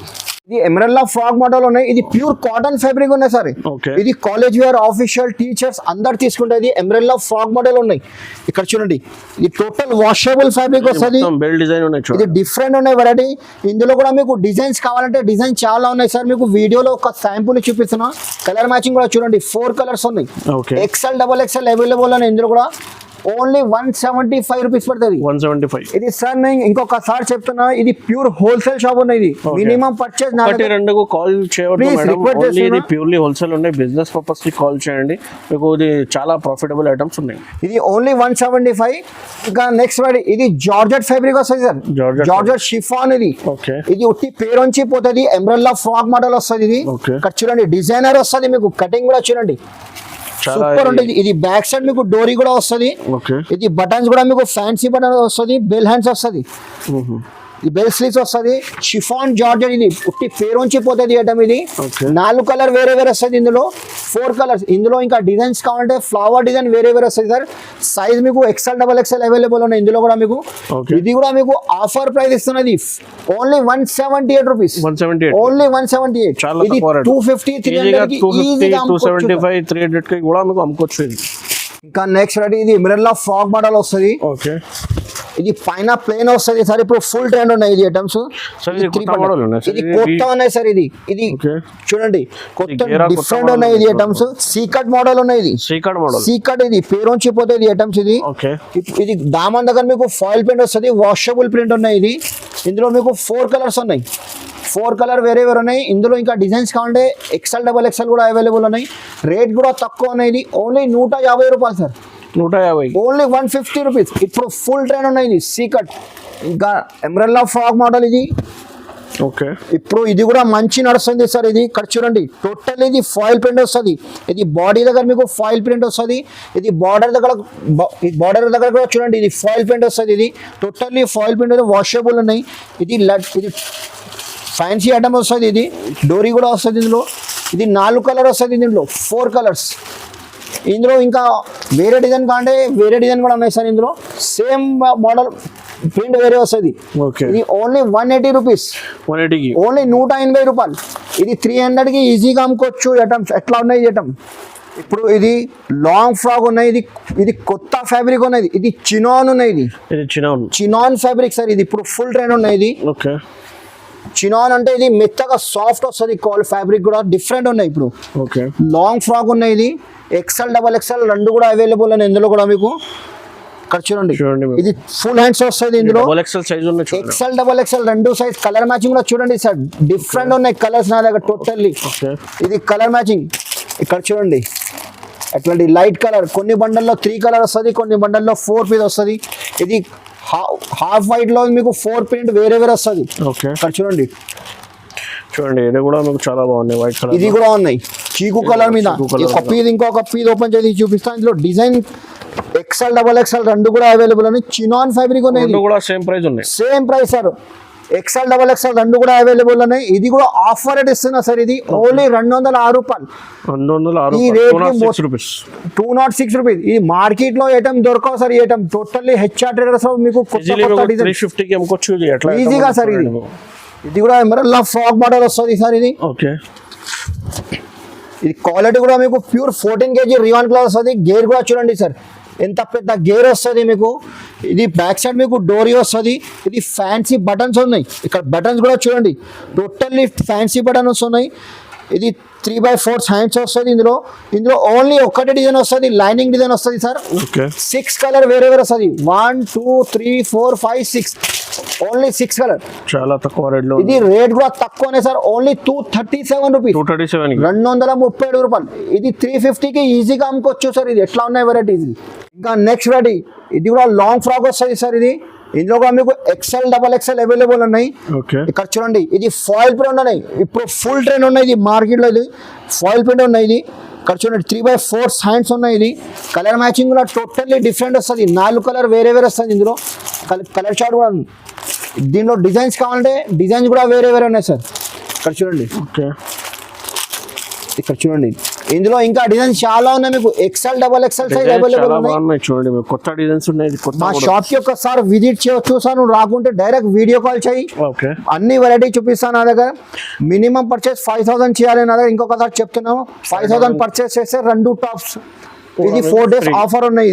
ఇది ఎమరల్లా ఫ్రాక్ మోడల్ ఉన్నాయి. ఇది ప్యూర్ కాటన్ ఫ్యాబ్రిక్ ఉన్నాయి సార్. Okay. ఇది కాలేజ్ వేర్ ఆఫీషియల్ టీచర్స్ అందరు తీసుకుంటే ఇది ఎమరల్లా ఫ్రాక్ మోడల్ ఉన్నాయి. ఇక్కడ చూడండి ఇది టోటల్ వాషబుల్ ఫ్యాబ్రిక్ వస్తుంది. బెల్ డిజైన్ ఉన్నాయి ఇది డిఫరెంట్ ఉన్నాయి వెరైటీ. ఇందులో కూడా మీకు డిజైన్స్ కావాలంటే డిజైన్ చాలా ఉన్నాయి సార్. మీకు వీడియోలో ఒక శాంపుల్ చూపిస్తున్నా. కలర్ మ్యాచింగ్ కూడా చూడండి 4 కలర్స్ ఉన్నాయి. Okay. XL XXL అవైలబుల్ ఉన్నాయి. ఇందులో కూడా ఓన్లీ 175 రూపీస్ పడుతుంది. 175. ఇది సార్ నేను ఇంకొకసారి చెప్తున్నా, ఇది ప్యూర్ హోల్సేల్ షాప్ ఉన్నాయి. ఇది మినిమం పర్చేస్ రెండుకు కాల్ చేయవద్దు మేడం. ఓన్లీ ఇది ప్యూర్లీ హోల్సేల్ ఉన్నాయి. బిజినెస్ పర్పస్ కి కాల్ చేయండి. మీకు ఇది చాలా ప్రాఫిటబుల్ ఐటమ్స్ ఉన్నాయి. ఇది ఓన్లీ 175. ఇంకా నెక్స్ట్ వాడి ఇది జార్జెట్ ఫ్యాబ్రిక్ వస్తుంది సార్. జార్జెట్ షిఫాన్ ఇది. ఓకే. ఇది ఉట్టి పేరుంచి పోతుంది. ఎంబ్రెల్లా ఫ్రాక్ మోడల్ వస్తుంది. ఇది Okay. ఇక్కడ చూడండి డిజైనర్ వస్తుంది. మీకు కటింగ్ కూడా చూడండి సూపర్ ఉంటుంది. ఇది బ్యాక్ సైడ్ మీకు డోరీ కూడా వస్తుంది. ఓకే. ఇది బటన్స్ కూడా మీకు ఫ్యాన్సీ బటన్ వస్తుంది. బెల్ హ్యాండ్స్ వస్తుంది. ఈ బెల్ స్లీవ్స్ వస్తుంది. షిఫాన్ జార్జెట్ ఇది ఉట్టి పేరుంచి పోతుంది ఐటమ్. ఇది Okay. 4 కలర్ వేరే వేరే వస్తుంది. ఇందులో 4 కలర్స్. ఇందులో ఇంకా డిజైన్స్ కావాలంటే ఫ్లవర్ డిజైన్ వేరే వేరే వస్తుంది సార్. సైజ్ మీకు XL XXL అవైలబుల్ ఉన్నాయి. ఇందులో కూడా మీకు Okay. ఇది కూడా మీకు ఆఫర్ ప్రైస్ ఇస్తున్నది ఓన్లీ 178 రూపీస్. 178. ఓన్లీ 178. చాలా ఇది తక్కువ రేట్. 250 300 కి 250, ఈజీగా అమ్ముకోవచ్చు. 275, 300 కి కూడా మీకు అమ్ముకోవచ్చు ఇది. ఇంకా నెక్స్ట్ రెడీ ఇది మిర్రర్లా ఫ్రాక్ మోడల్ వస్తుంది. ఓకే. ఇది పైన ప్లేన్ వస్తుంది సార్. ఇప్పుడు ఫుల్ ట్రెండ్ ఉన్నాయి ఇది ఐటమ్స్. సార్ ఇది కొత్త మోడల్ ఉన్నాయి సార్. ఇది కొత్త ఉన్నాయి సార్. ఇది Okay. చూడండి కొత్త గేరా కొత్త డిఫరెంట్ model ఉన్నాయి ఇది ఉంది. ఐటమ్స్. సీకట్ మోడల్ ఉన్నాయి. ఇది సీకట్ మోడల్. సీకట్ ఇది పేరుంచి పోతే ఇది ఐటమ్స్. ఇది ఓకే. ఇది దామన్ దగ్గర మీకు ఫాయిల్ ప్రింట్ వస్తుంది. వాషబుల్ ప్రింట్ ఉన్నాయి. ఇది ఇందులో మీకు 4 కలర్స్ ఉన్నాయి. 4 కలర్ వేరే వేరే ఉన్నాయి. ఇందులో ఇంకా డిజైన్స్ కావాలంటే XL XXL కూడా అవైలబుల్ ఉన్నాయి. రేట్ కూడా తక్కువ ఉన్నాయి. ఇది ఓన్లీ 150 రూపాయలు సార్. 150. Only 150 rupees. ఇప్పుడు ఫుల్ ట్రెండ్ ఉన్నాయి ఇది సీకట్. ఇంకా ఎంబ్రెల్లా ఫ్రాక్ మోడల్ ఇది. ఓకే. ఇప్పుడు ఇది కూడా మంచి నడుస్తుంది సార్. ఇది ఇక్కడ చూడండి టోటల్ ఇది ఫాయిల్ ప్రింట్ వస్తుంది. ఇది బాడీ దగ్గర మీకు ఫాయిల్ ప్రింట్ వస్తుంది. ఇది బార్డర్ దగ్గర కూడా చూడండి ఇది ఫాయిల్ ప్రింట్ వస్తుంది. ఇది టోటల్లీ ఫాయిల్ ప్రింట్ వాషబుల్ ఉన్నాయి. ఇది ఇది ఫ్యాన్సీ ఐటమ్ వస్తుంది. ఇది డోరీ కూడా వస్తుంది. ఇందులో ఇది 4 కలర్ వస్తుంది. దీంట్లో 4 కలర్స్. ఇందులో ఇంకా వేరే డిజైన్ కాంటే వేరే డిజైన్ కూడా ఉన్నాయి సార్. ఇందులో సేమ్ మోడల్ ప్రింట్ వేరే వస్తుంది. ఓకే. ఇది ఓన్లీ 180 రూపీస్. 180కి ఓన్లీ 180 రూపాయలు. ఇది 300కి ఈజీగా అమ్ముకోవచ్చు ఐటమ్స్. ఎట్లా ఉన్నాయి ఈ ఐటమ్. ఇప్పుడు ఇది లాంగ్ ఫ్రాక్ ఉన్నాయి. ఇది కొత్త ఫ్యాబ్రిక్ ఉన్నాయి. ఇది చినాన్ ఉన్నాయి. ఇది చినాన్ ఫ్యాబ్రిక్ సార్. ఇది ఇప్పుడు ఫుల్ ట్రెండ్ ఉన్నాయి. ఇది ఓకే. చినాన్ అంటే ఇది మెత్తగా సాఫ్ట్ వస్తుంది. కాల్ ఫ్యాబ్రిక్ కూడా డిఫరెంట్ ఉన్నాయి. ఇప్పుడు ఓకే. లాంగ్ ఫ్రాక్ ఉన్నాయి. ఇది XL XXL రెండు కూడా అవైలబుల్ ఉన్నాయి. ఇందులో కూడా మీకు ఇక్కడ చూడండి ఇది ఫుల్ హ్యాండ్స్ వస్తుంది. ఇందులో XL సైజ్ ఉన్నాయి. XL XXL రెండు సైజ్. కలర్ మ్యాచింగ్ కూడా చూడండి సార్. డిఫరెంట్ ఉన్నాయి కలర్స్ నా దగ్గర టోటల్లీ. ఇది కలర్ మ్యాచింగ్ ఇక్కడ చూడండి అట్లాంటి లైట్ కలర్. కొన్ని బండల్లో 3 కలర్ వస్తుంది. కొన్ని బండల్లో 4 పీస్ వస్తుంది. ఇది హాఫ్ వైట్ లో మీకు 4 ప్రింట్ వేరే వేరే వస్తుంది. ఓకే. ఇక్కడ చూడండి ఇది కూడా మీకు చాలా బాగున్నాయి. వైట్ కలర్ ఇది కూడా ఉన్నాయి. చీకు కలర్ మీద ఒక పీస్ ఇంకొక పీస్ ఓపెన్ చేసి చూపిస్తాను. ఇందులో డిజైన్ XL XXL రెండు కూడా అవైలబుల్ ఉన్నాయి. చినాన్ ఫ్యాబ్రిక్ ఉన్నాయి. కూడా సేమ్ ప్రైస్ ఉన్నాయి. Same price sir. XL XXL రెండు కూడా అవైలబుల్ ఉన్నాయి. ఇది కూడా ఆఫర్ రేట్ ఇస్తున్నా సార్. ఇది ఓన్లీ 206 రూపాయలు. ఈ రేట్ 206 రూపీస్. ఇది మార్కెట్ లో ఐటమ్ దొరకవు సార్. ఈ ఐటమ్ టోటల్లీ HR ట్రేడర్స్ మీకు ఈజీగా సార్. ఇది కూడా ఎమరల్లా ఫ్రాక్ మోడల్ వస్తుంది సార్. ఇది ఓకే. ఇది క్వాలిటీ కూడా మీకు ప్యూర్ 14 kg రివాన్ క్లాత్ వస్తుంది. గేర్ కూడా చూడండి సార్ ఎంత పెద్ద గేర్ వస్తుంది మీకు. ఇది బ్యాక్ సైడ్ మీకు డోరీ వస్తుంది. ఇది ఫ్యాన్సీ బటన్స్ ఉన్నాయి. ఇక్కడ బటన్స్ కూడా చూడండి టోటల్లీ ఫ్యాన్సీ బటన్స్ ఉన్నాయి. ఇది 3/4 హ్యాండ్స్ వస్తుంది. ఇందులో ఓన్లీ ఒకటి డిజైన్ వస్తుంది. లైనింగ్ డిజైన్ వస్తుంది సార్. 6 కలర్ వేరే వేరే వస్తుంది. 1 2 3 4 5 6 ఓన్లీ 6 కలర్. చాలా తక్కువ రేట్ లో. ఇది రేట్ కూడా తక్కువనే సార్. Only 237 rupees. 237 రూపాయలు. ఇది 350కి ఈజీగా అమ్ముకోవచ్చు సార్. ఇది ఎట్లా ఉన్నాయి వెరైటీస్. ఇంకా నెక్స్ట్ వెరైటీ ఇది కూడా లాంగ్ ఫ్రాక్ వస్తుంది సార్. ఇందులో కూడా మీకు XL XXL అవైలబుల్ ఉన్నాయి. ఇక్కడ చూడండి ఇది ఫాయిల్ ప్రింట్ ఉన్నాయి. ఇప్పుడు ఫుల్ ట్రెండ్ ఉన్నాయి. ఇది మార్కెట్ లో ఇది ఫాయిల్ ప్రింట్ ఉన్నాయి. ఇది ఇక్కడ చూడండి 3/4 హ్యాండ్స్ ఉన్నాయి. ఇది కలర్ మ్యాచింగ్ కూడా టోటల్లీ డిఫరెంట్ వస్తుంది. 4 కలర్ వేరే వేరే వస్తుంది. ఇందులో కలర్ చార్ట్ కూడా దీనిలో డిజైన్స్ కావాలంటే డిజైన్స్ కూడా వేరే వేరే ఉన్నాయి సార్. ఇక్కడ చూడండి ఇక్కడ చూడండి ఇందులో ఇంకా డిజైన్స్ చాలా ఉన్నాయి మీకు XL double XL size available చాలా ఉన్నాయి బాగున్నాయి చూడండి మీకు కొత్త డిజైన్స్ ఉన్నాయి కొత్త మా షాప్ కి ఒకసారి విజిట్ చేయొచ్చు సార్ నువ్వు రాకుంటే డైరెక్ట్ వీడియో కాల్ చేయి ఓకే అన్ని వెరైటీ చూపిస్తాను నా దగ్గర మినిమం పర్చేస్ 5000 చేయాలి నా దగ్గర ఇంకొకసారి చెప్తున్నాము 5000 పర్చేస్ చేస్తే 2 టాప్స్ ఇది 4 days ఆఫర్ ఉన్నాయి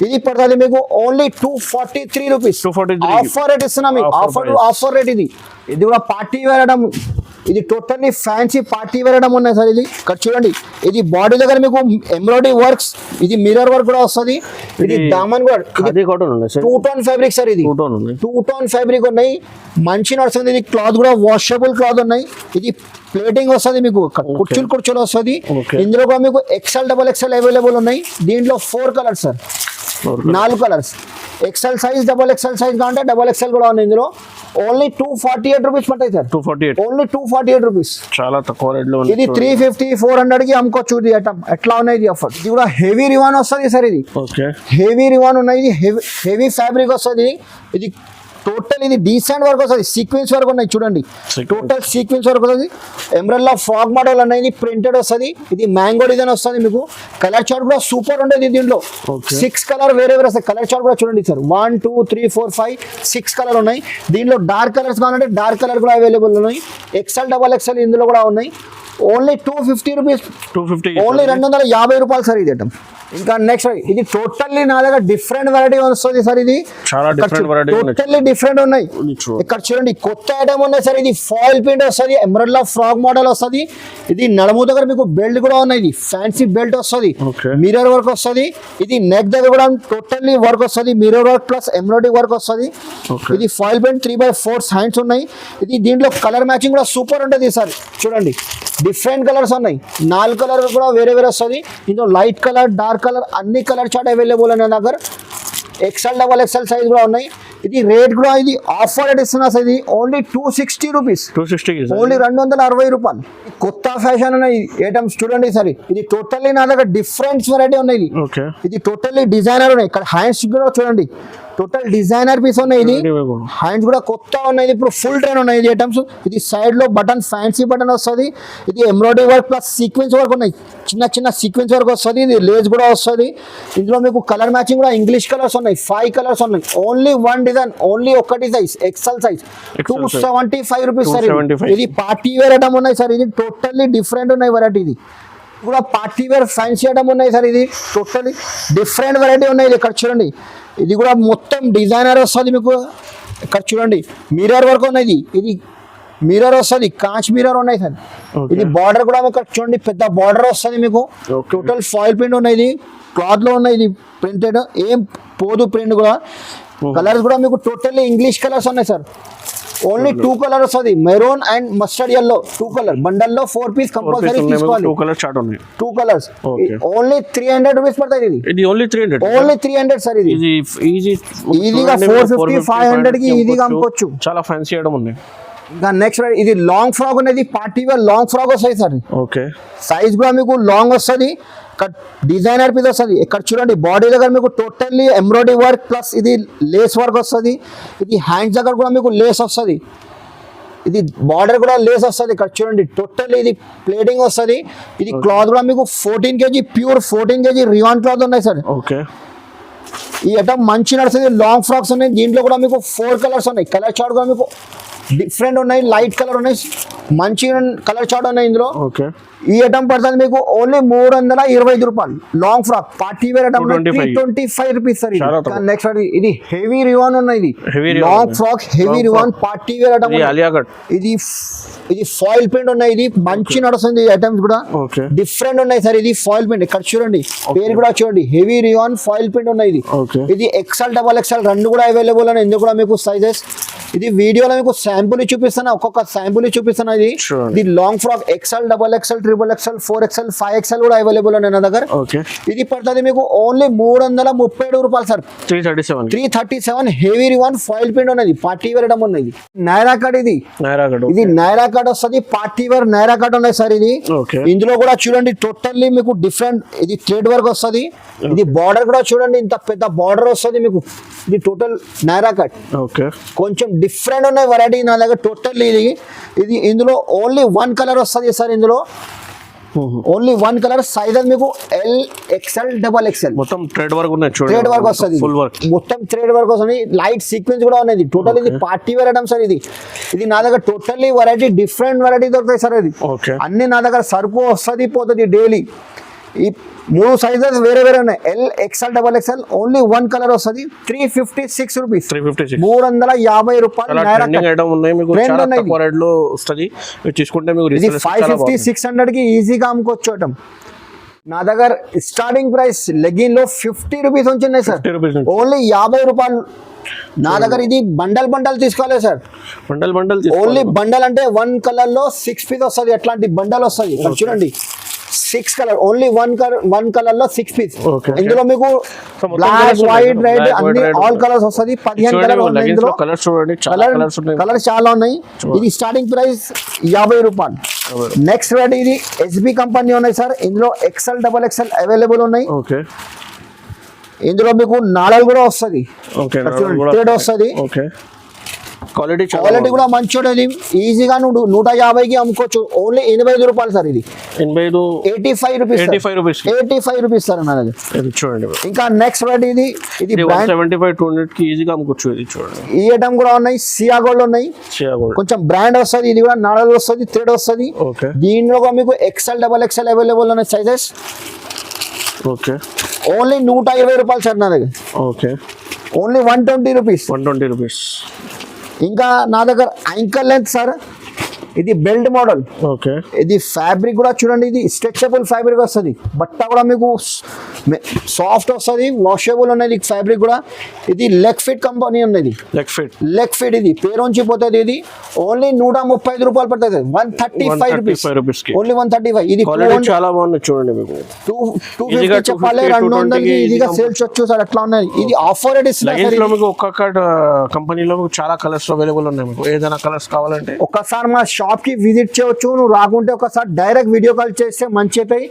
ఇది పడుతుంది మీకు ఓన్లీ 243 రూపీస్ ఆఫర్ రేట్ ఇస్తున్నా మీకు ఆఫర్ రేట్ ఇది కూడా పార్టీ వేర్ ఐటమ్ ఇది totally fancy party wear item ఉన్నాయి సార్ ఇది ఇక్కడ చూడండి ఇది బాడీ దగ్గర మీకు ఎంబ్రాయిడరీ వర్క్స్ ఇది మిర్రర్ వర్క్ కూడా వస్తుంది ఇది దామన్ కూడా టూ టోన్ ఫ్యాబ్రిక్ సార్ ఇది టూ టోన్ ఫ్యాబ్రిక్ ఉన్నాయి మంచి నడుస్తుంది ఇది క్లాత్ కూడా వాషబుల్ క్లాత్ ఉన్నాయి ఇది ప్లేటింగ్ వస్తుంది మీకు కుర్చీలు వస్తుంది ఇందులో కూడా మీకు ఎక్సెల్ డబల్ ఎక్సెల్ అవైలబుల్ ఉన్నాయి దీంట్లో 4 colours sir 4 colours XL size double XL size కావాలంటే డబల్ ఎక్సెల్ కూడా ఉంది ఇందులో ఓన్లీ 248 రూపీస్ పడతాయి సార్ 248 ఓన్లీ 248 రూపీస్ చాలా తక్కువ రేట్ లో ఇది 350 400 కి అమ్ముకోవచ్చు ఇది ఐటమ్ ఎట్లా ఉన్నాయి ఇది ఆఫర్ ఇది కూడా హెవీ రివాన్ వస్తుంది సార్ ఇది హెవీ రివాన్ ఉన్నాయి ఇది హెవీ ఫ్యాబ్రిక్ వస్తుంది ఇది టోటల్ ఇది డీసెంట్ వర్క్ వస్తుంది సీక్వెన్స్ వర్క్ ఉన్నాయి చూడండి టోటల్ సీక్వెన్స్ వర్క్ వస్తుంది ఎంబ్రెల్లా ఫ్రాక్ మోడల్ అనేది ప్రింటెడ్ వస్తుంది ఇది మ్యాంగో డిజైన్ వస్తుంది మీకు కలర్ చార్ట్ కూడా సూపర్ ఉండేది దీంట్లో 6 కలర్ వేరే వస్తాయి కలర్ చార్ట్ కూడా చూడండి సార్ 1 2 3 4 5 6 కలర్ ఉన్నాయి దీంట్లో డార్క్ కలర్స్ కావాలంటే డార్క్ కలర్ కూడా అవైలబుల్ ఉన్నాయి ఎక్సెల్ డబల్ ఎక్సెల్ ఇందులో కూడా ఉన్నాయి ఓన్లీ 250 రూపీస్ ఓన్లీ 250 రూపాయలు సార్ ఇది ఐటమ్ ఇంకా నెక్స్ట్ ఇది టోటల్లీ నా దగ్గర డిఫరెంట్ వెరైటీ వస్తుంది సార్ ఇది టోటల్లీ డిఫరెంట్ ఉన్నాయి ఇక్కడ చూడండి కొత్త ఐటమ్ ఉన్నాయి సార్ ఇది ఫాయిల్ ప్రింట్ వస్తుంది ఎంబ్రాయిడరీ ఫ్రాక్ మోడల్ వస్తుంది ఇది నడుము దగ్గర మీకు బెల్ట్ కూడా ఉన్నాయి ఇది ఫ్యాన్సీ బెల్ట్ వస్తుంది మిర్రర్ వర్క్ వస్తుంది ఇది నెక్ దగ్గర కూడా టోటల్లీ వర్క్ వస్తుంది mirror work plus embroidery work వస్తుంది ఇది ఫాయిల్ ప్రింట్ 3/4 హ్యాండ్స్ ఉన్నాయి ఇది దీంట్లో కలర్ మ్యాచింగ్ కూడా సూపర్ ఉంటుంది సార్ చూడండి డిఫరెంట్ కలర్స్ ఉన్నాయి 4 కలర్ కూడా వేరే వస్తుంది ఇందులో లైట్ కలర్ డార్క్ కలర్ అన్ని కలర్ చార్ట్ అవైలబుల్ ఉన్నాయి దగ్గర ఎక్సెల్ డబల్ ఎక్సెల్ సైజ్ కూడా ఉన్నాయి ఇది రేట్ కూడా ఇది ఆఫర్ రేట్ ఇస్తున్నా సార్ ఇది ఓన్లీ 260 రూపీస్ ఓన్లీ 260 రూపాయలు కొత్త ఫ్యాషన్ ఉన్నాయి ఐటమ్స్ చూడండి సార్ ఇది టోటల్లీ నా దగ్గర డిఫరెంట్ వెరైటీ ఉన్నాయి ఇది టోటల్లీ డిజైనర్ ఉన్నాయి ఇక్కడ హ్యాండ్స్ కూడా చూడండి టోటల్ డిజైనర్ పీస్ ఉన్నాయి ఇది హ్యాండ్స్ కూడా కొత్త ఉన్నాయి ఇప్పుడు ఫుల్ ట్రైన్ ఉన్నాయి ఇది ఐటమ్స్ ఇది సైడ్ లో బటన్ ఫ్యాన్సీ బటన్ వస్తుంది ఇది embroidery work plus sequence work ఉన్నాయి చిన్న సీక్వెన్స్ వర్క్ వస్తుంది ఇది లేస్ కూడా వస్తుంది ఇందులో మీకు కలర్ మ్యాచింగ్ కూడా ఇంగ్లీష్ కలర్స్ ఉన్నాయి 5 కలర్స్ ఉన్నాయి ఓన్లీ 1 డిజైన్ ఓన్లీ ఒకటి size XL size 275 rupees sir ఇది పార్టీ వేర్ ఐటమ్ ఉన్నాయి సార్ ఇది టోటల్లీ డిఫరెంట్ ఉన్నాయి వెరైటీ ఇది కూడా పార్టీ వేర్ ఫ్యాన్సీ ఐటమ్ ఉన్నాయి సార్ ఇది టోటల్లీ డిఫరెంట్ వెరైటీ ఉన్నాయి ఇది ఇక్కడ చూడండి ఇది కూడా మొత్తం డిజైనర్ వస్తుంది మీకు ఇక్కడ చూడండి మిర్రర్ వర్క్ ఉన్నది ఇది మిర్రర్ వస్తుంది కాంచ్ మిర్రర్ ఉన్నాయి సార్ ఇది బార్డర్ కూడా ఇక్కడ చూడండి పెద్ద బార్డర్ వస్తుంది మీకు టోటల్ ఫాయిల్ ప్రింట్ ఉన్నాయి ఇది క్లాత్ లో ఉన్నాయి ఇది ప్రింటెడ్ ఏం పోదు ప్రింట్ కూడా కలర్స్ కూడా మీకు టోటల్లీ ఇంగ్లీష్ కలర్స్ ఉన్నాయి సార్ ఓన్లీ 2 కలర్ వస్తుంది maroon and mustard yellow 2 colour bundle లో 4 పీస్ కంపల్సరీ తీసుకోవాలి 2 కలర్ చార్ట్ ఉన్నాయి 2 కలర్స్ ఓన్లీ 300 రూపీస్ పడతాయి ఇది ఓన్లీ 300 సార్ ఇది ఈజీగా 450 500 కి ఈజీగా అమ్ముకోవచ్చు చాలా ఫ్యాన్సీ ఐటమ్ ఉన్నాయి ఇంకా నెక్స్ట్ ఇది లాంగ్ ఫ్రాక్ ఉన్నది పార్టీ వేర్ లాంగ్ ఫ్రాక్ వస్తాయి సార్ ఓకే సైజ్ కూడా మీకు లాంగ్ వస్తుంది ఇక్కడ డిజైనర్ పీస్ వస్తుంది ఇక్కడ చూడండి బాడీ దగ్గర మీకు టోటల్లీ ఎంబ్రాయిడరీ వర్క్ ప్లస్ ఇది లేస్ వర్క్ వస్తుంది ఇది హ్యాండ్స్ దగ్గర కూడా మీకు లేస్ వస్తుంది ఇది బార్డర్ కూడా లేస్ వస్తుంది ఇక్కడ చూడండి టోటల్లీ ఇది ప్లేటింగ్ వస్తుంది ఇది క్లాత్ కూడా మీకు 14 kg pure 14 kg rayon cloth ఉన్నాయి సార్ ఓకే ఈ ఐటమ్ మంచి నడుస్తుంది లాంగ్ ఫ్రాక్స్ ఉన్నాయి దీంట్లో కూడా మీకు 4 కలర్స్ ఉన్నాయి కలర్ చార్ట్ కూడా మీకు డిఫరెంట్ ఉన్నాయి లైట్ కలర్ ఉన్నాయి మంచి కలర్ చార్ట్ ఉన్నాయి ఇందులో ఈ ఐటమ్ పడుతుంది మీకు ఓన్లీ 325 రూపాయలు long frock party wear item 325 rupees sir next ఇది హెవీ రివాన్ ఉన్నాయి ఇది లాంగ్ ఫ్రాక్ హెవీ రివాన్ పార్టీ వేర్ ఐటమ్ ఇది ఇది ఫాయిల్ ప్రింట్ ఉన్నాయి ఇది మంచి నడుస్తుంది ఐటమ్స్ కూడా డిఫరెంట్ ఉన్నాయి సార్ ఇది ఫాయిల్ ప్రింట్ ఇక్కడ చూడండి పేరు కూడా చూడండి హెవీ రివాన్ ఫాయిల్ ప్రింట్ ఉన్నాయి ఇది ఎక్సెల్ డబల్ ఎక్సెల్ రెండు కూడా అవైలబుల్ అని ఎందుకు కూడా మీకు సైజెస్ ఇది వీడియోలో మీకు శాంపుల్ చూపిస్తాను ఒక్కొక్క శాంపుల్ చూపిస్తాను ఇది long frock XL double XL triple XL 4XL 5XL కూడా అవైలబుల్ ఉన్నాయి నా దగ్గర ఇది పడుతుంది మీకు ఓన్లీ 337 రూపాయలు సార్ 337 హెవీ రివాన్ ఫాయిల్ ప్రింట్ ఉన్నది పార్టీ వేర్ ఐటమ్ ఉన్నది నైరా కట్ ఇది నైరా కట్ వస్తుంది పార్టీ వేర్ నైరా కట్ ఉన్నాయి సార్ ఇది ఇందులో కూడా చూడండి టోటల్లీ మీకు డిఫరెంట్ ఇది థ్రెడ్ వర్క్ వస్తుంది ఇది బార్డర్ కూడా చూడండి ఇంత పెద్ద బార్డర్ వస్తుంది మీకు ఇది టోటల్ నైరా కట్ కొంచెం డిఫరెంట్ ఉన్నాయి వెరైటీ నా దగ్గర టోటల్లీ ఇది ఇందులో ఓన్లీ 1 కలర్ వస్తుంది సార్ ఇందులో ఓన్లీ వన్ కలర్ సైజ్ అది మీకు XL XXL మొత్తం థ్రెడ్ వర్క్ ఉన్నాయి చూడండి, థ్రెడ్ వర్క్ వస్తుంది, ఫుల్ వర్క్ మొత్తం థ్రెడ్ వర్క్ వస్తుంది, లైట్ సీక్వెన్స్ కూడా ఉన్నది. టోటల్ ఇది పార్టీ వేర్ ఐటమ్ సార్. ఇది నా దగ్గర టోటల్లీ వెరైటీ, డిఫరెంట్ వెరైటీ దొరుకుతాయి సార్. ఇది ఓకే అన్ని నా దగ్గర సరుకు వస్తుంది పోతుంది డైలీ. ఈ 3 సైజెస్ వేరే వేరే ఉన్నాయి, XL XXL. Only one colour వస్తుంది, 356 రూపీస్, 356 350 రూపాయలు. ట్రెండింగ్ ఐటమ్ ఉన్నాయి మీకు, చాలా తక్కువ రేట్ లో వస్తుంది. మీరు తీసుకుంటే మీకు ఇది 550 600 కి ఈజీగా అమ్ముకోవచ్చు ఐటమ్. నా దగ్గర స్టార్టింగ్ ప్రైస్ లెగిన్ లో 50 రూపీస్ నుంచి ఉన్నాయి సార్, 50 రూపీస్ ఓన్లీ 50 రూపాయలు. నా దగ్గర ఇది బండల్ తీసుకోవాలి సార్, బండల్ ఓన్లీ బండల్ అంటే 1 కలర్ లో 6 పీస్ వస్తుంది, అట్లాంటి బండల్ వస్తుంది. ఇక్కడ చూడండి 6 కలర్, ఓన్లీ 1 కలర్ లో 6 పీస్. ఇందులో మీకు బ్లాక్, వైట్, రెడ్ అన్ని ఆల్ కలర్స్ వస్తుంది. 15 కలర్ ఉన్నాయి ఇందులో, కలర్స్ చాలా ఉన్నాయి. ఇది స్టార్టింగ్ ప్రైస్ 50 రూపాయలు. నెక్స్ట్ వెరైటీ ఇది SB కంపెనీ ఉన్నాయి సార్. ఇందులో XL XXL అవైలబుల్ ఉన్నాయి. ఇందులో మీకు నాడలు కూడా వస్తుంది, థ్రెడ్ వస్తుంది. క్వాలిటీ కూడా మంచి ఉంటుంది. ఈజీగా నువ్వు 150కి అమ్ముకోవచ్చు, ఓన్లీ 85 రూపాయలు సార్. ఇది 85 రూపీస్ సార్ నా దగ్గర. చూడండి ఇంకా నెక్స్ట్ వెరైటీ ఇది 175 200 కి ఈజీగా అమ్ముకోవచ్చు. ఇది చూడండి, ఈ ఐటమ్ కూడా ఉన్నాయి, సియా గోల్డ్ ఉన్నాయి, కొంచెం బ్రాండ్ వస్తుంది. ఇది కూడా నాడలు వస్తుంది, థ్రెడ్ వస్తుంది. దీనిలో కూడా మీకు XL XXL అవైలబుల్ ఉన్నాయి సైజెస్. ఓకే ఓన్లీ 120 రూపాయలు సార్ నా దగ్గర. Okay only 120 rupees. ఇంకా నా దగ్గర యాంకల్ లెంత్ సార్, ఇది బెల్ట్ మోడల్. ఓకే ఇది ఫ్యాబ్రిక్ కూడా చూడండి, ఇది స్ట్రెచబుల్ ఫ్యాబ్రిక్ వస్తుంది. బట్ట కూడా మీకు సాఫ్ట్ వస్తుంది, వాషబుల్ ఉన్నది ఫ్యాబ్రిక్ కూడా. ఇది లెగ్ ఫిట్ కంపెనీ ఉన్నది, లెగ్ ఫిట్ ఇది పేరుంచి పోతుంది. ఇది ఓన్లీ 135 రూపాయలు పడుతుంది, 135 రూపీస్, ఓన్లీ 135. ఇది చాలా బాగుంది చూడండి, మీకు 250 చెప్పాలి, 200కి ఈజీగా సేల్స్ వచ్చు సార్. అట్లా ఉన్నది. ఇది ఆఫర్ రేట్ ఇస్తుంది. ఒక్కొక్క కంపెనీలో చాలా కలర్స్ అవైలబుల్ ఉన్నాయి. మీకు ఏదైనా కలర్స్ కావాలంటే ఒక్కసారి మా షాప్ కి విజిట్ చేయవచ్చు. నువ్వు రాకుంటే ఒకసారి డైరెక్ట్ వీడియో కాల్ చేస్తే మంచి అవుతాయి.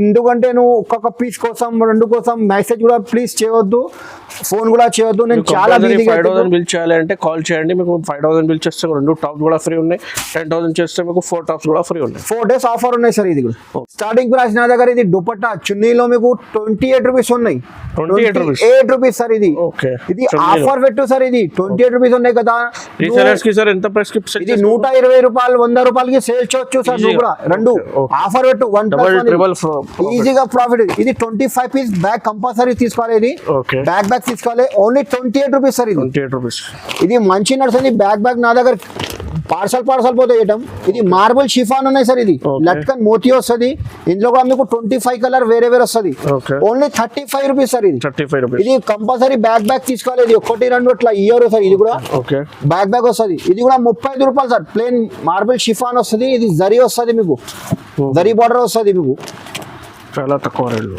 ఎందుకంటే నువ్వు ఒక్కొక్క పీస్ కోసం 2 కోసం మెసేజ్ కూడా ప్లీజ్ చేయవద్దు, ఫోన్ కూడా చేయొద్దు. నేను చాలా 5,000 బిల్ చేయాలి అంటే కాల్ చేయండి. మీకు 5,000 బిల్ చేస్తే 2 టాప్స్ కూడా ఫ్రీ ఉన్నాయి, 10,000 చేస్తే మీకు 4 టాప్స్ కూడా ఫ్రీ ఉన్నాయి. 4 days ఆఫర్ ఉన్నాయి సార్. ఇది కూడా స్టార్టింగ్ ప్రైస్ నా దగ్గర ఇది దుపట్టా చున్నీలో మీకు 28 రూపీస్ ఉన్నాయి, 28 రూపీస్ సార్. ఇది ఆఫర్ పెట్టు సార్. ఇది 28 రూపీస్ ఉన్నాయి కదా. సార్ ఎంత ప్రైస్ కి ఇది 120 రూపాయలు 100 రూపాయలకి సేల్ చేయొచ్చు సార్. నువ్వు కూడా 2 ఆఫర్ పెట్టు, 1 ఈజీగా ప్రాఫిట్. ఇది 25 పీస్ బ్యాగ్ కంపల్సరీ తీసుకోవాలి. ఇది బ్యాగ్ తీసుకోవాలి, ఓన్లీ 28 రూపీస్ సార్. ఇది 28 రూపీస్. ఇది మంచి నడుస్తుంది బ్యాగ్ నా దగ్గర పార్సల్ పోతాయి ఐటమ్. ఇది మార్బుల్ షిఫాన్ ఉన్నాయి సార్. ఇది లట్కన్ మోతీ వస్తుంది. ఇందులో కూడా మీకు 25 కలర్ వేరే వస్తుంది, ఓన్లీ 35 రూపీస్ సార్. ఇది 35 రూపీస్. ఇది కంపల్సరీ బ్యాగ్ తీసుకోవాలి. ఇది 1 2 అట్లా ఇయర్ సార్. ఇది కూడా బ్యాగ్ వస్తుంది. ఇది కూడా 35 రూపాయలు సార్. ప్లేన్ మార్బుల్ షిఫాన్ వస్తుంది. ఇది జరీ వస్తుంది, మీకు జరీ బార్డర్ వస్తుంది. మీకు చాలా తక్కువ రేట్,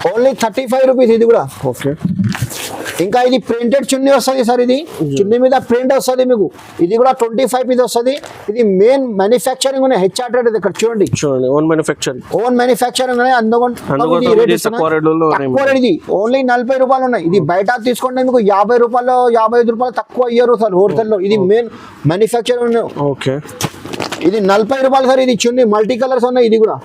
ఓన్లీ 35 రూపీస్. ఇది కూడా ఓకే. ఇంకా ఇది ప్రింటెడ్ చున్నీ వస్తుంది సార్. ఇది చున్నీ మీద ప్రింట్ వస్తుంది మీకు. ఇది కూడా 25 పీస్ వస్తుంది. ఇది మెయిన్ మ్యానుఫ్యాక్చరింగ్ ఉన్నాయి, HR ట్రేడ్. ఇక్కడ చూడండి, ఓన్ మ్యానుఫ్యాక్చరింగ్ ఉన్నాయి. ఇది ఓన్లీ 40 రూపాయలు ఉన్నాయి. ఇది బయట తీసుకుంటే మీకు 50 రూపాయలు 55 రూపాయలు తక్కువ ఇయ్యరు సార్ హోల్సేల్ లో. ఇది మెయిన్ మ్యానుఫ్యాక్చరింగ్. ఓకే ఇది 40 రూపాయలు సార్. ఇది చున్నీ మల్టీ కలర్స్ ఉన్నాయి. ఇది కూడా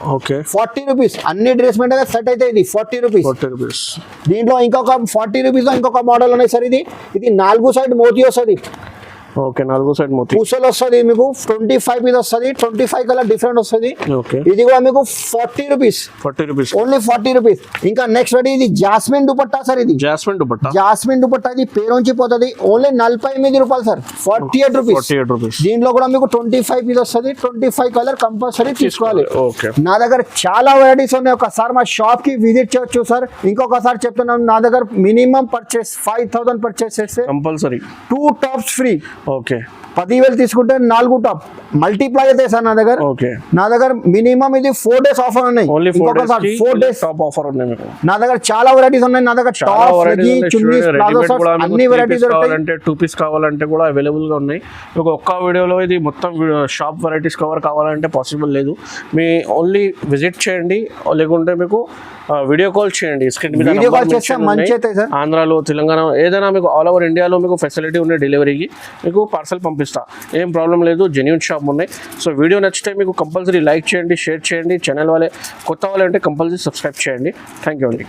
40 రూపీస్. అన్ని డ్రెస్ మీద సెట్ అయితే ఇది 40 రూపీస్. దీంట్లో ఇంకొక 40 రూపీస్ ఇంకొక మోడల్ ఉన్నాయి సార్. ఇది 4 సైడ్ మోతీ వస్తుంది. ఓకే 4 సైడ్ మోతీ పూసలు వస్తుంది. మీకు 25 పీస్ వస్తుంది, 25 కలర్ డిఫరెంట్ వస్తుంది. ఇది కూడా మీకు 40 రూపీస్, ఓన్లీ 40 రూపీస్. ఇంకా నెక్స్ట్ ఇది జాస్మిన్ దుపట్టా సార్. ఇది జాస్మిన్ దుపట్టా ఇది పేరుంచి పోతుంది. ఓన్లీ 48 రూపాయలు సార్, 48 రూపీస్. దీంట్లో కూడా మీకు 25 పీస్ వస్తుంది, 25 కలర్ కంపల్సరీ తీసుకోవాలి. నా దగ్గర చాలా వెరైటీస్ ఉన్నాయి. ఒకసారి మా షాప్ కి విజిట్ చేయొచ్చు సార్. ఇంకొకసారి చెప్తున్నాను, నా దగ్గర మినిమం పర్చేస్ 5,000 పర్చేస్ చేస్తే కంపల్సరీ 2 టాప్స్ ఫ్రీ. ఓకే 10,000 తీసుకుంటే 4 టాప్ మల్టిప్లై అయితే సార్ నా దగ్గర. నా దగ్గర మినిమం ఇది 4 days ఆఫర్ ఉన్నాయి. 4 days టాప్ ఆఫర్ ఉన్నాయి మీకు. నా దగ్గర చాలా వెరైటీస్ ఉన్నాయి. నా దగ్గర టాప్, చున్నీస్, ప్లాజో షర్ట్స్ అన్ని వెరైటీస్ కావాలంటే 2 పీస్ కావాలంటే కూడా అవైలబుల్ గా ఉన్నాయి. మీకు ఒక్క వీడియోలో ఇది మొత్తం షాప్ వెరైటీస్ కవర్ కావాలంటే పాసిబుల్ లేదు. మీ ఓన్లీ విజిట్ చేయండి, లేకుంటే మీకు వీడియో కాల్ చేయండి. స్క్రీన్ మీద వీడియో number కాల్ చేస్తే mention మంచి ఉన్నాయి. అవుతాయి సార్. ఆంధ్రాలో, తెలంగాణ ఏదైనా మీకు ఆల్ ఓవర్ ఇండియాలో మీకు ఫెసిలిటీ ఉన్న డెలివరీకి మీకు పార్సల్ పంపిస్తా, ఏం ప్రాబ్లం లేదు. జెన్యూన్ షాప్ ఉన్నాయి. సో వీడియో నచ్చితే మీకు కంపల్సరీ లైక్ చేయండి, షేర్ చేయండి. ఛానల్ వాళ్ళే కొత్త వాళ్ళంటే కంపల్సరీ సబ్స్క్రైబ్ చేయండి. థ్యాంక్ యూ అండి.